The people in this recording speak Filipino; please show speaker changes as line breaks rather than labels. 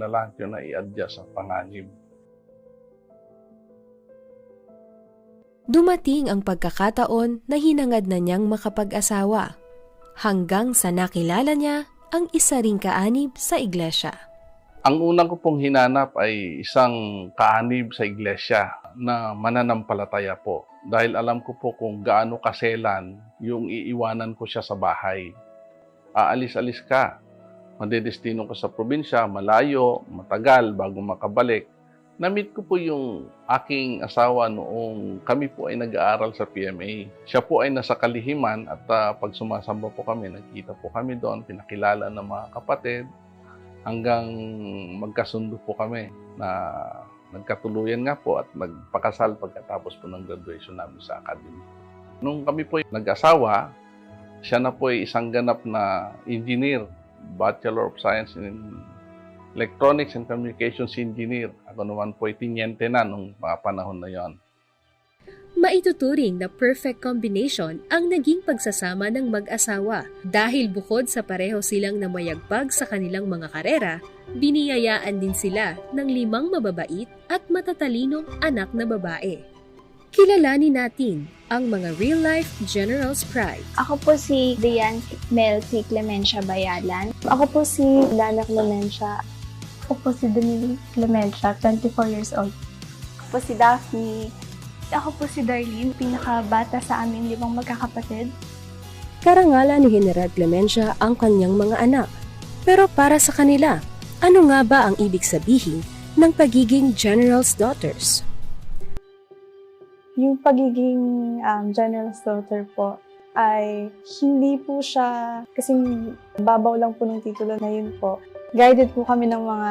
na lahat yun na i-adjust sa panganib.
Dumating ang pagkakataon na hinangad na niyang makapag-asawa hanggang sa nakilala niya ang isa ring kaanib sa iglesia.
Ang unang ko pong hinanap ay isang kaanib sa iglesia na mananampalataya po. Dahil alam ko po kung gaano kaselan yung iiwanan ko siya sa bahay. Aalis-alis ka, madedestino ka sa probinsya, malayo, matagal bago makabalik. Na-meet ko po yung aking asawa noong kami po ay nag-aaral sa PMA. Siya po ay nasa Kalihiman at pag sumasamba po kami, nagkita po kami doon, pinakilala ng mga kapatid, hanggang magkasundo po kami na nagkatuluyan nga po at nagpakasal pagkatapos po ng graduation namin sa academy. Nung kami po ay nag-asawa, siya na po ay isang ganap na engineer, Bachelor of Science in Electronics and Communications Engineer. Ako naman po ay tinyente na nung mga panahon na yon.
Maituturing na perfect combination ang naging pagsasama ng mag-asawa dahil bukod sa pareho silang namayagpag sa kanilang mga karera, biniyayaan din sila ng 5 mababait at matatalinong anak na babae. Kilalanin natin ang mga real-life General Sprite.
Ako po si Diane Melty Clemencia Bayalan. Ako po si Dana Clemencia. Ako po si Danilo Clemencia, 24 years old. Ako po si Daphne. Ako po si Darlene, pinakabata sa aming 5 magkakapatid.
Karangalan ni General Clemencia ang kanyang mga anak. Pero para sa kanila, ano nga ba ang ibig sabihin ng pagiging General's Daughters?
Yung pagiging General's Daughter po ay hindi po siya, kasing babaw lang po ng titulo na yun po. Guided po kami ng mga